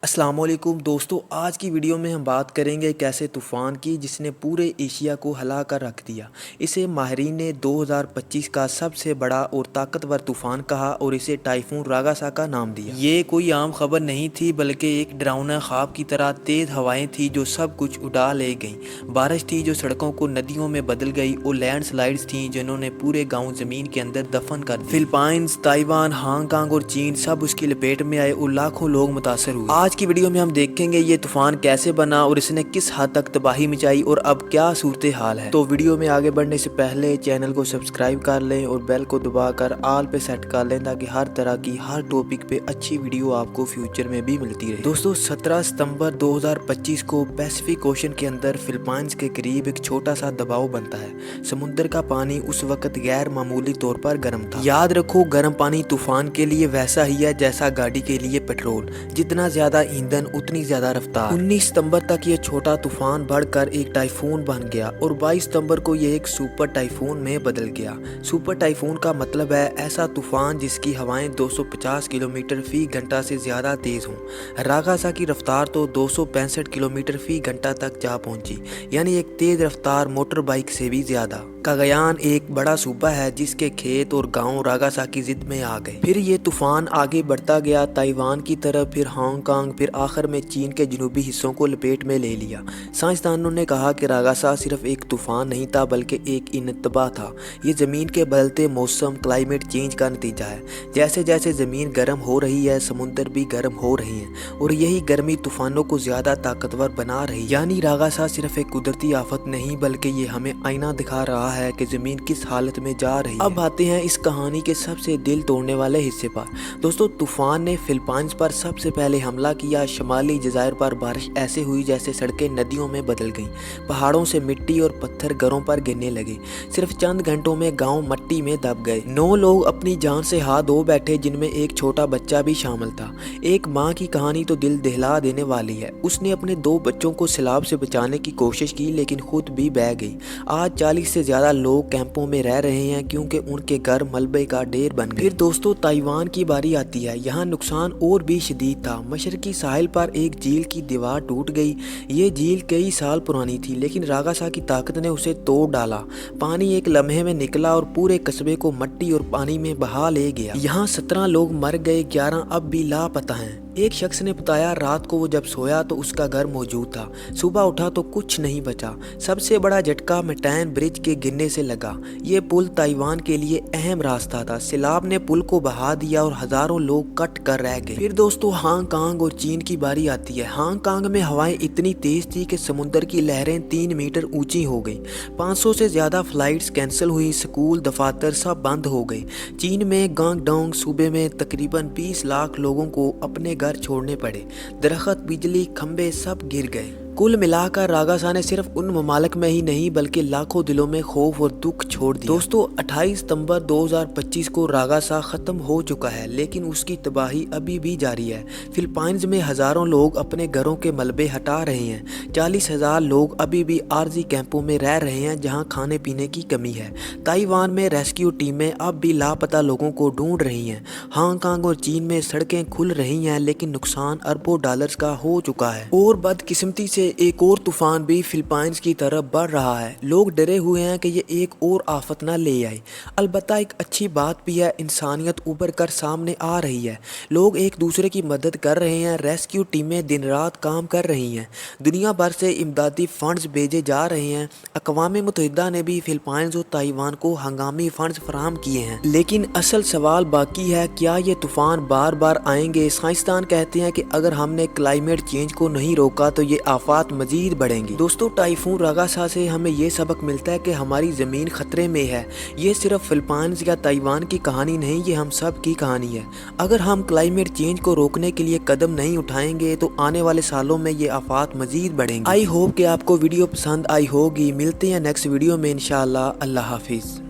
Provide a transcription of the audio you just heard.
अस्सलाम वालेकुम दोस्तों, आज की वीडियो में हम बात करेंगे एक ऐसे तूफ़ान की जिसने पूरे एशिया को हिला कर रख दिया। इसे माहिरीन ने 2025 का सबसे बड़ा और ताकतवर तूफ़ान कहा और इसे टाइफून रागासा का नाम दिया। ये कोई आम खबर नहीं थी बल्कि एक डरावना ख्वाब की तरह तेज़ हवाएं थी जो सब कुछ उड़ा ले गईं। बारिश थी जो सड़कों को नदियों में बदल गई और लैंड स्लाइड्स थी जिन्होंने पूरे गाँव ज़मीन के अंदर दफन कर दिए। फिलिपाइंस, ताइवान, हांगकांग और चीन सब उसकी लपेट में आए और लाखों लोग मुतासर हुए। आज की वीडियो में हम देखेंगे ये तूफान कैसे बना और इसने किस हद तक तबाही मचाई और अब क्या सूरत हाल है। तो वीडियो में आगे बढ़ने से पहले चैनल को सब्सक्राइब कर लें और बेल को दबाकर ऑल पे सेट कर लें ताकि हर तरह की हर टॉपिक पे अच्छी वीडियो आपको फ्यूचर में भी मिलती रहे। दोस्तों 17 सितंबर 2025 को पैसिफिक ओशन के अंदर फिलिपाइंस के करीब एक छोटा सा दबाव बनता है। समुद्र का पानी उस वक्त गैर मामूली तौर पर गर्म था। याद रखो, गर्म पानी तूफान के लिए वैसा ही है जैसा गाड़ी के लिए पेट्रोल, जितना ज्यादा ईंधन उतनी ज्यादा रफ्तार। 19 सितंबर तक ये छोटा तूफान बढ़कर एक टाइफून बन गया और 22 सितंबर को ये एक सुपर टाइफून में बदल गया। सुपर टाइफून का मतलब है ऐसा तूफान जिसकी हवाएं 250 किलोमीटर फी घंटा से ज्यादा तेज हों। रागासा की रफ्तार तो 265 किलोमीटर फी घंटा तक जा पहुंची, यानी एक तेज रफ्तार मोटर बाइक से भी ज्यादा। कागयान एक बड़ा सूबा है जिसके खेत और गांव रागासा की जिद में आ गए। फिर ये तूफान आगे बढ़ता गया ताइवान की तरफ, फिर हांगकांग, फिर आखिर में चीन के जनूबी हिस्सों को लपेट में ले लिया। साइंसदानों ने कहा कि रागासा सिर्फ एक तूफान नहीं था बल्कि एक इंतबा था। ये ज़मीन के बदलते मौसम, क्लाइमेट चेंज का नतीजा है। जैसे जैसे ज़मीन गर्म हो रही है समुंदर भी गर्म हो रही है और यही गर्मी तूफानों को ज़्यादा ताकतवर बना रही है। यानी रागासा सिर्फ एक कुदरती आफत नहीं बल्कि ये हमें आईना दिखा रहा है कि जमीन किस हालत में जा रही है। अब आते हैं इस कहानी के सबसे दिल तोड़ने वाले हिस्से पर। दोस्तों तूफान ने फिलिपाइंस पर सबसे पहले हमला किया। शमाली जज़ायर पर बारिश ऐसे हुई जैसे सड़कें नदियों में बदल गईं। पहाड़ों से मिट्टी और पत्थर घरों पर गिरने लगे। सिर्फ चंद घंटों में गांव मिट्टी में दब गए। 9 लोग अपनी जान से हाथ धो बैठे जिनमें एक छोटा बच्चा भी शामिल था। एक माँ की कहानी तो दिल दहला देने वाली है। उसने अपने 2 बच्चों को सैलाब से बचाने की कोशिश की लेकिन खुद भी बह गई। आज 40 से ज्यादा लोग कैंपों में रह रहे हैं क्योंकि उनके घर मलबे का ढेर बन गए। फिर दोस्तों ताइवान की बारी आती है। यहाँ नुकसान और भी शदीद था। मशरकी साहिल पर एक झील की दीवार टूट गई। ये झील कई साल पुरानी थी लेकिन रागासा की ताकत ने उसे तोड़ डाला। पानी एक लम्हे में निकला और पूरे कस्बे को मिट्टी और पानी में बहा ले गया। यहाँ 17 लोग मर गए, 11 अब भी लापता हैं। एक शख्स ने बताया रात को वो जब सोया तो उसका घर मौजूद था, सुबह उठा तो कुछ नहीं बचा। सबसे बड़ा झटका मैटैन ब्रिज के गिरने से लगा। ये पुल ताइवान के लिए अहम रास्ता था। सैलाब ने पुल को बहा दिया और हजारों लोग कट कर रह गए। फिर दोस्तों हांगकांग और चीन की बारी आती है। हांगकांग में हवाएं इतनी तेज थी कि समुद्र की लहरें 3 मीटर ऊंची हो गई। 500 से ज्यादा फ्लाइट्स कैंसिल हुई। स्कूल दफातर सब बंद हो गए। चीन में गांगडोंग सूबे में तकरीबन 20 लाख लोगों को अपने घर छोड़ने पड़े। दरख्त, बिजली, खंबे सब गिर गए। कुल मिलाकर रागासा ने सिर्फ उन ममालिक में ही नहीं बल्कि लाखों दिलों में खौफ और दुख छोड़ दिया। दोस्तों 28 सितंबर 2025 को रागासा खत्म हो चुका है लेकिन उसकी तबाही अभी भी जारी है। फिलिपाइंस में हजारों लोग अपने घरों के मलबे हटा रहे हैं। 40,000 लोग अभी भी आरजी कैंपों में रह रहे हैं जहां खाने पीने की कमी है। ताइवान में रेस्क्यू टीमें अब भी लापता लोगों को ढूंढ रही हैं। हांगकांग और चीन में सड़कें खुल रही हैं लेकिन नुकसान अरबों डॉलर्स का हो चुका है। और बदकिस्मती से एक और तूफान भी फिलिपाइंस की तरफ बढ़ रहा है। लोग डरे हुए हैं कि ये एक और आफत ना ले आए। अलबत्ता एक अच्छी बात भी है, इंसानियत उभर कर सामने आ रही है। लोग एक दूसरे की मदद कर रहे हैं। रेस्क्यू टीमें दिन रात काम कर रही हैं। दुनिया भर से इमदादी फंड्स भेजे जा रहे हैं। अक़वाम मुत्तहिदा ने भी फिलिपाइंस और ताइवान को हंगामी फंड्स फराहम किए हैं। लेकिन असल सवाल बाकी है, क्या ये तूफान बार बार आएंगे? साइंसदान कहते हैं कि अगर हमने क्लाइमेट चेंज को नहीं रोका तो ये आफत मजीद बढ़ेंगी। दोस्तों टाइफून रागासा से हमें ये सबक मिलता है कि हमारी जमीन खतरे में है। ये सिर्फ फिलिपाइंस या ताइवान की कहानी नहीं, ये हम सब की कहानी है। अगर हम क्लाइमेट चेंज को रोकने के लिए कदम नहीं उठाएंगे तो आने वाले सालों में ये आफात मजीद बढ़ेंगी। आई होप कि आपको वीडियो पसंद आई होगी। मिलते हैं नेक्स्ट वीडियो में इंशाअल्लाह। अल्लाह हाफिज।